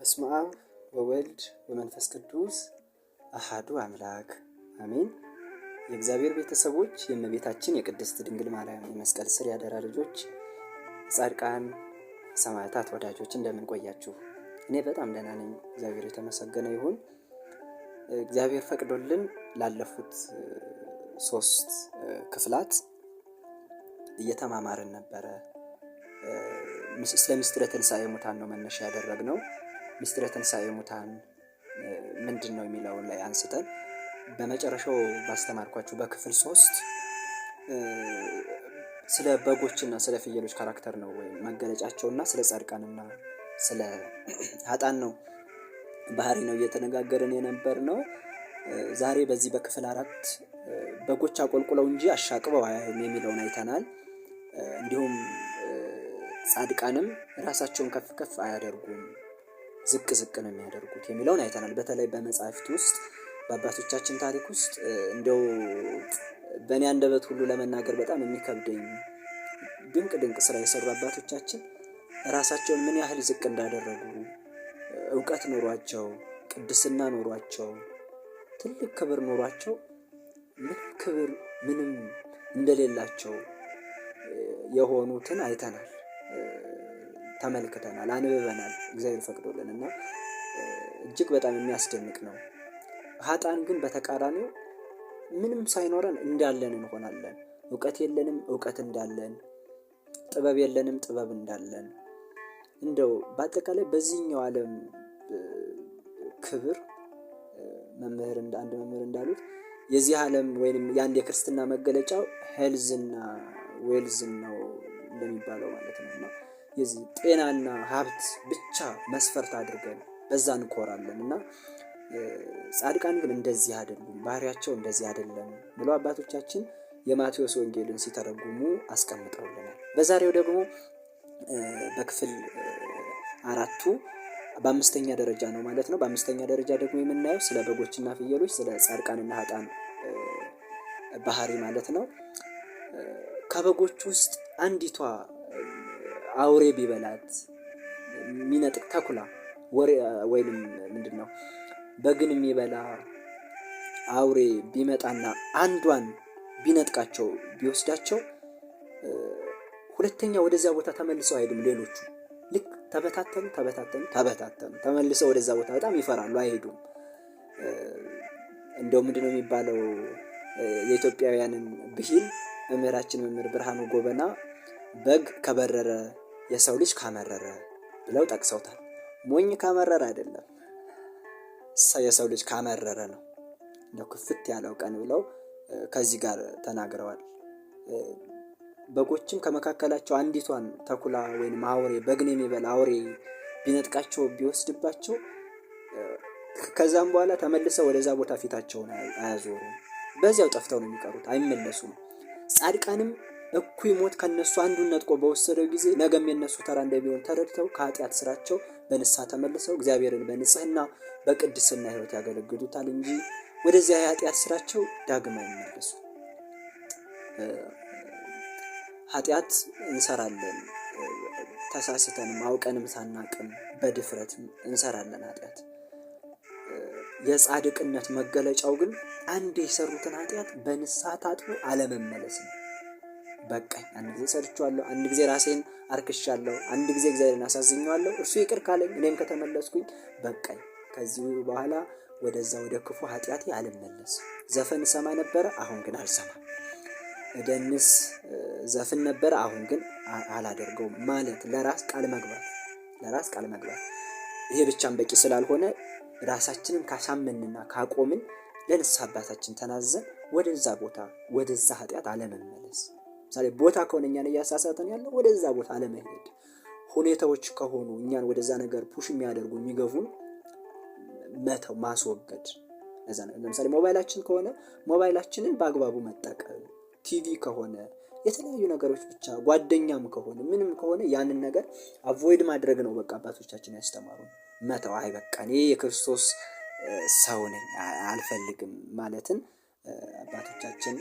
በስመ አብ ወወልድ ወመንፈስ ቅዱስ አሐዱ አምላክ አሜን። የእግዚአብሔር ቤተሰቦች፣ የእመቤታችን የቅድስት ድንግል ማርያም የመስቀል ስር ያደራ ልጆች፣ ጻድቃን ሰማዕታት ወዳጆች እንደምን ቆያችሁ? እኔ በጣም ደህና ነኝ። እግዚአብሔር የተመሰገነ ይሁን። እግዚአብሔር ፈቅዶልን ላለፉት 3 ክፍላት እየተማማርን ነበረ። ስለ ምስጢረ ትንሣኤ ሙታን ነው መነሻ ያደረግነው። ምስጢረ ትንሣኤ ሙታን ምንድን ነው የሚለውን ላይ አንስተን በመጨረሻው ባስተማርኳችሁ በክፍል 3 ስለ በጎችና ስለ ፍየሎች ካራክተር ነው ወይም መገለጫቸውና ስለ ጻድቃንና ስለ ኃጥአን ነው ባህሪ ነው እየተነጋገርን የነበር ነው። ዛሬ በዚህ በክፍል 4 በጎች አቆልቁለው እንጂ አሻቅበው አያዩም የሚለውን አይተናል። እንዲሁም ጻድቃንም ራሳቸውን ከፍ ከፍ አያደርጉም፣ ዝቅ ዝቅ ነው የሚያደርጉት የሚለውን አይተናል። በተለይ በመጽሐፍት ውስጥ በአባቶቻችን ታሪክ ውስጥ እንደው በእኔ አንደበት ሁሉ ለመናገር በጣም የሚከብደኝ ድንቅ ድንቅ ስራ የሰሩ አባቶቻችን ራሳቸውን ምን ያህል ዝቅ እንዳደረጉ፣ እውቀት ኖሯቸው፣ ቅድስና ኖሯቸው፣ ትልቅ ክብር ኖሯቸው ምንም እንደሌላቸው የሆኑትን አይተናል፣ ተመልክተናል፣ አንብበናል። እግዚአብሔር ፈቅዶልንና እጅግ በጣም የሚያስደንቅ ነው። ኃጥአን ግን በተቃራኒው ምንም ሳይኖረን እንዳለን እንሆናለን። እውቀት የለንም፣ እውቀት እንዳለን፣ ጥበብ የለንም፣ ጥበብ እንዳለን። እንደው በአጠቃላይ በዚህኛው ዓለም ክብር አንድ መምህር እንዳሉት የዚህ ዓለም ወይንም የአንድ የክርስትና መገለጫው ሄልዝና ዌልዝ ነው እንደሚባለው ማለት ነው። የዚህ ጤናና ሀብት ብቻ መስፈርት አድርገን በዛ እንኮራለን እና ጻድቃን ግን እንደዚህ አይደሉም፣ ባህሪያቸው እንደዚህ አይደለም ብለው አባቶቻችን የማቴዎስ ወንጌልን ሲተረጉሙ አስቀምጠውልናል። በዛሬው ደግሞ በክፍል 4 በአምስተኛ ደረጃ ነው ማለት ነው። በአምስተኛ ደረጃ ደግሞ የምናየው ስለ በጎችና ፍየሎች፣ ስለ ጻድቃንና ኃጥአን ባህሪ ማለት ነው። ከበጎች ውስጥ አንዲቷ አውሬ ቢበላት የሚነጥቅ ተኩላ ወይንም ምንድነው በግን የሚበላ አውሬ ቢመጣና አንዷን ቢነጥቃቸው ቢወስዳቸው ሁለተኛ ወደዛ ቦታ ተመልሰው አይሄዱም። ሌሎቹ ልክ ተበታተኑ ተመልሰው ወደዛ ቦታ በጣም ይፈራሉ፣ አይሄዱም። እንደው ምንድነው የሚባለው የኢትዮጵያውያንን ብሂል መምህራችን መምህር ብርሃኑ ጎበና በግ ከበረረ የሰው ልጅ ካመረረ ብለው ጠቅሰውታል። ሞኝ ካመረረ አይደለም፣ የሰው ልጅ ካመረረ ነው። እንደው ክፍት ያለው ቀን ብለው ከዚህ ጋር ተናግረዋል። በጎችም ከመካከላቸው አንዲቷን ተኩላ ወይም አውሬ በግን የሚበላ አውሬ ቢነጥቃቸው ቢወስድባቸው ከዛም በኋላ ተመልሰው ወደዛ ቦታ ፊታቸውን አያዞሩም፣ በዚያው ጠፍተው ነው የሚቀሩት፣ አይመለሱም። ጻድቃንም እኩይ ሞት ከነሱ አንዱን ነጥቆ በወሰደው ጊዜ ነገም የነሱ ተራ እንደሚሆን ተረድተው ከኃጢአት ስራቸው በንስሐ ተመልሰው እግዚአብሔርን በንጽህና በቅድስና ሕይወት ያገለግሉታል እንጂ ወደዚያ የኃጢአት ስራቸው ዳግም አይመለሱ። ኃጢአት እንሰራለን፣ ተሳስተንም አውቀንም ሳናቅም በድፍረት እንሰራለን ኃጢአት። የጻድቅነት መገለጫው ግን አንድ የሰሩትን ኃጢአት በንስሐ ታጥቦ አለመመለስ ነው። በቃኝ፣ አንድ ጊዜ ሰርቻለሁ፣ አንድ ጊዜ ራሴን አርክሻለሁ፣ አንድ ጊዜ እግዚአብሔርን አሳዝኛለሁ፣ እርሱ ይቅር ካለኝ እኔም ከተመለስኩኝ በቃኝ፣ ከዚህ በኋላ ወደዛ ወደ ክፉ ኃጢአቴ አልመለስ። ዘፈን ሰማ ነበረ፣ አሁን ግን አልሰማም። እደንስ ዘፍን ነበረ፣ አሁን ግን አላደርገውም ማለት ለራስ ቃል መግባት። ይሄ ብቻም በቂ ስላልሆነ ራሳችንን ካሳመንና ካቆምን ለንስሐ አባታችን ተናዘን ወደዛ ኃጢአት አለመመለስ። ምሳሌ ቦታ ከሆነ እኛን እያሳሳተን ያለው ወደዛ ቦታ አለመሄድ፣ ሁኔታዎች ከሆኑ እኛን ወደዛ ነገር ፑሽ የሚያደርጉ የሚገፉን መተው፣ ማስወገድ። ለምሳሌ ሞባይላችን ከሆነ ሞባይላችንን በአግባቡ መጠቀም፣ ቲቪ ከሆነ የተለያዩ ነገሮች ብቻ፣ ጓደኛም ከሆነ ምንም ከሆነ ያንን ነገር አቮይድ ማድረግ ነው። በቃ አባቶቻችን ያስተማሩ መተው። አይ በቃ እኔ የክርስቶስ ሰው ነኝ አልፈልግም ማለትን አባቶቻችን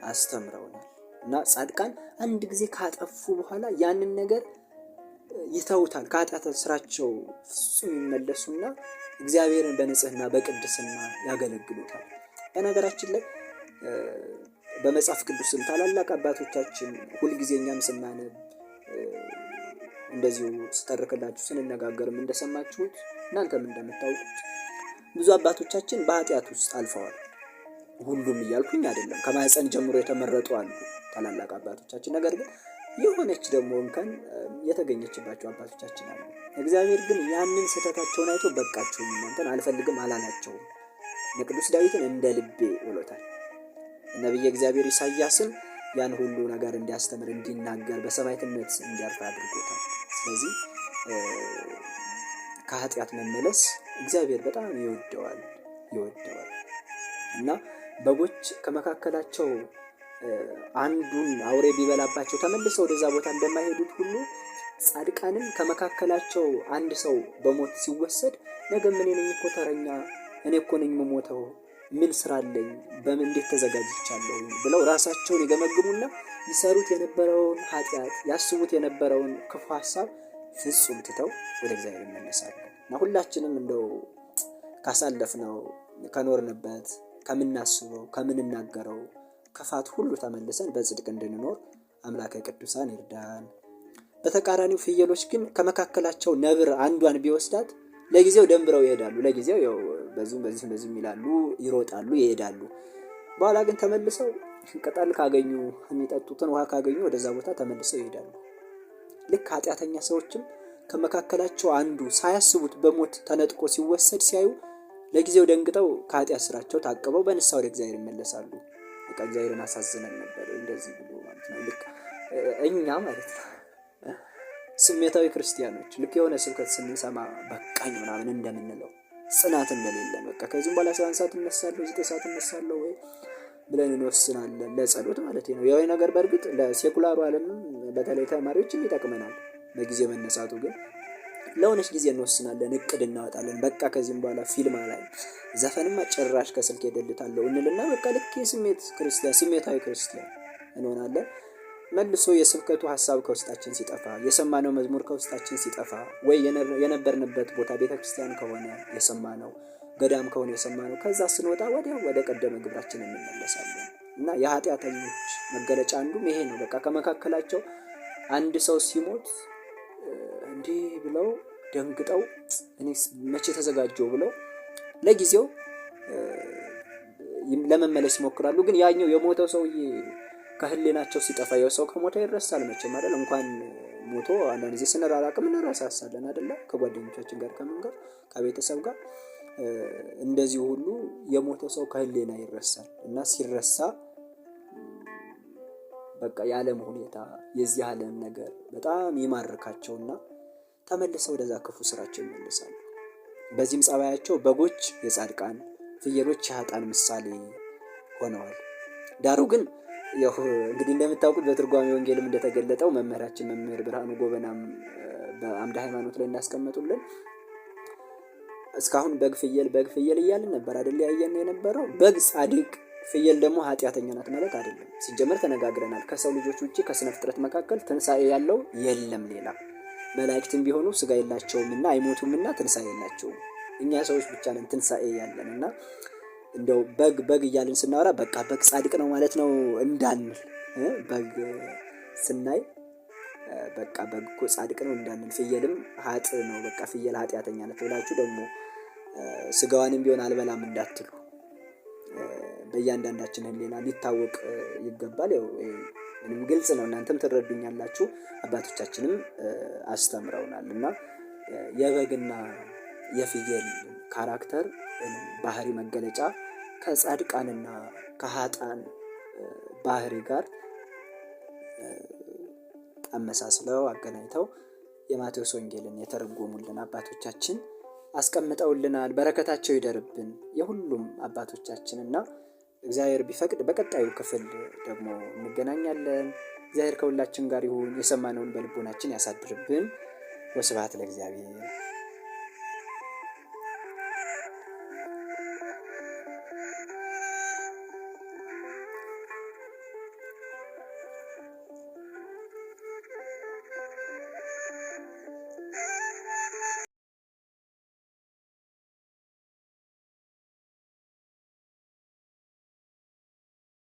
አስተምረውናል። እና ጻድቃን አንድ ጊዜ ካጠፉ በኋላ ያንን ነገር ይተውታል። ከኃጢአት ስራቸው ፍጹም ይመለሱና እግዚአብሔርን በንጽህና በቅድስና ያገለግሉታል። በነገራችን ላይ በመጽሐፍ ቅዱስም ታላላቅ አባቶቻችን ሁልጊዜ እኛም ስናነብ እንደዚሁ ስተርክላችሁ ስንነጋገርም እንደሰማችሁት እናንተም እንደምታውቁት ብዙ አባቶቻችን በኃጢአት ውስጥ አልፈዋል። ሁሉም እያልኩኝ አይደለም፣ ከማህፀን ጀምሮ የተመረጡ አሉ ታላላቅ አባቶቻችን። ነገር ግን የሆነች ደግሞ እንከን የተገኘችባቸው አባቶቻችን አሉ። እግዚአብሔር ግን ያንን ስህተታቸውን አይቶ በቃችሁ እናንተን አልፈልግም አላላቸውም። ቅዱስ ዳዊትን እንደ ልቤ ብሎታል። ነቢየ እግዚአብሔር ኢሳያስን ያን ሁሉ ነገር እንዲያስተምር እንዲናገር በሰማዕትነት እንዲያርፍ አድርጎታል። ስለዚህ ከኃጢአት መመለስ እግዚአብሔር በጣም ይወደዋል እና በጎች ከመካከላቸው አንዱን አውሬ ቢበላባቸው ተመልሰው ወደዛ ቦታ እንደማይሄዱት ሁሉ ጻድቃንም ከመካከላቸው አንድ ሰው በሞት ሲወሰድ ነገ ምን ነኝ እኮ ተረኛ እኔ እኮ ነኝ የምሞተው ምን ስራ አለኝ በምን እንዴት ተዘጋጅቻለሁ ብለው ራሳቸውን ይገመግሙና ይሰሩት የነበረውን ኃጢአት ያስቡት የነበረውን ክፉ ሐሳብ ፍጹም ትተው ወደ እግዚአብሔር ይመለሳሉ። እና ሁላችንም እንደው ካሳለፍነው ከኖርንበት ከምናስበው ከምንናገረው ክፋት ሁሉ ተመልሰን በጽድቅ እንድንኖር አምላከ ቅዱሳን ይርዳን። በተቃራኒው ፍየሎች ግን ከመካከላቸው ነብር አንዷን ቢወስዳት ለጊዜው ደንብረው ይሄዳሉ። ለጊዜው ያው በዚህም ይላሉ፣ ይሮጣሉ፣ ይሄዳሉ። በኋላ ግን ተመልሰው ቅጠል ካገኙ የሚጠጡትን ውሃ ካገኙ ወደዛ ቦታ ተመልሰው ይሄዳሉ። ልክ ኃጢአተኛ ሰዎችም ከመካከላቸው አንዱ ሳያስቡት በሞት ተነጥቆ ሲወሰድ ሲያዩ ለጊዜው ደንግጠው ከኃጢአት ስራቸው ታቅበው በንስሐ ወደ እግዚአብሔር ይመለሳሉ። በቃ እግዚአብሔርን አሳዝነን ነበር እንደዚህ ብሎ ማለት ነው። ልክ እኛ ማለት ነው ስሜታዊ ክርስቲያኖች ልክ የሆነ ስብከት ስንሰማ በቃኝ ምናምን እንደምንለው ጽናት እንደሌለን በቃ ከዚህም በኋላ 7 ሰዓት እነሳለሁ 9 ሰዓት እነሳለሁ ወይ ብለን እንወስናለን። ለጸሎት ማለት ነው። ያው ነገር በእርግጥ ለሴኩላሩ ዓለም በተለይ ተማሪዎችን ይጠቅመናል። በጊዜ መነሳቱ ግን ለሆነች ጊዜ እንወስናለን፣ እቅድ እናወጣለን። በቃ ከዚህም በኋላ ፊልም ላይ ዘፈንማ ጭራሽ ከስልክ ይደልታለሁ እንልና በቃ ልክ ስሜታዊ ክርስቲያን እንሆናለን። መልሶ የስብከቱ ሐሳብ ከውስጣችን ሲጠፋ፣ የሰማነው መዝሙር ከውስጣችን ሲጠፋ፣ ወይ የነበርንበት ቦታ ቤተክርስቲያን ከሆነ የሰማነው፣ ገዳም ከሆነ የሰማነው፣ ከዛ ስንወጣ ወዲያው ወደ ቀደመ ግብራችን እንመለሳለን። እና የኃጢአተኞች መገለጫ አንዱም ይሄ ነው። በቃ ከመካከላቸው አንድ ሰው ሲሞት እንዲህ ብለው ደንግጠው እኔ መቼ ተዘጋጀው ብለው ለጊዜው ለመመለስ ይሞክራሉ። ግን ያኛው የሞተው ሰውዬ ከህሊናቸው ሲጠፋ፣ ያው ሰው ከሞተ ይረሳል መቼም አይደል? እንኳን ሞቶ አንዳንድ ጊዜ ስንራራቅም እንረሳሳለን አይደለ? ከጓደኞቻችን ጋር ከቤተሰብ ጋር እንደዚህ ሁሉ የሞተ ሰው ከህሊና ይረሳል። እና ሲረሳ በቃ የዓለም ሁኔታ የዚህ ዓለም ነገር በጣም ይማርካቸውና ተመልሰው ወደዛ ክፉ ስራቸው ይመለሳሉ። በዚህም ጸባያቸው በጎች የጻድቃን ፍየሎች የኃጥአን ምሳሌ ሆነዋል። ዳሩ ግን ያው እንግዲህ እንደምታውቁት በትርጓሜ ወንጌልም እንደተገለጠው መምህራችን መምህር ብርሃኑ ጎበናም በአምደ ሃይማኖት ላይ እንዳስቀመጡልን እስካሁን በግ ፍየል እያልን ነበር አይደል? ያየን የነበረው በግ ጻድቅ ፍየል ደግሞ ኃጢአተኛ ናት ማለት አይደለም። ሲጀመር ተነጋግረናል። ከሰው ልጆች ውጪ ከስነ ፍጥረት መካከል ትንሣኤ ያለው የለም ሌላ። መላእክትም ቢሆኑ ስጋ የላቸውምና አይሞቱምና ትንሣኤ የላቸውም። እኛ ሰዎች ብቻ ነን ትንሣኤ ያለንና እንደው በግ እያልን ስናወራ በቃ በግ ጻድቅ ነው ማለት ነው እንዳንል፣ በግ ስናይ በቃ በግ እኮ ጻድቅ ነው እንዳንል፣ ፍየልም ኃጥ ነው በቃ ፍየል ኃጢአተኛ ናት ብላችሁ ደግሞ ስጋዋንም ቢሆን አልበላም እንዳትሉ በእያንዳንዳችን ህሊና ሊታወቅ ይገባል። ያው ምንም ግልጽ ነው፣ እናንተም ትረዱኛላችሁ፣ አባቶቻችንም አስተምረውናል። እና የበግና የፍየል ካራክተር ባህሪ መገለጫ ከጻድቃንና ከኃጥአን ባህሪ ጋር አመሳስለው አገናኝተው የማቴዎስ ወንጌልን የተረጎሙልን አባቶቻችን አስቀምጠውልናል። በረከታቸው ይደርብን የሁሉም አባቶቻችንና እግዚአብሔር ቢፈቅድ በቀጣዩ ክፍል ደግሞ እንገናኛለን። እግዚአብሔር ከሁላችን ጋር ይሁን። የሰማነውን በልቦናችን ያሳድርብን። ወስብሐት ለእግዚአብሔር።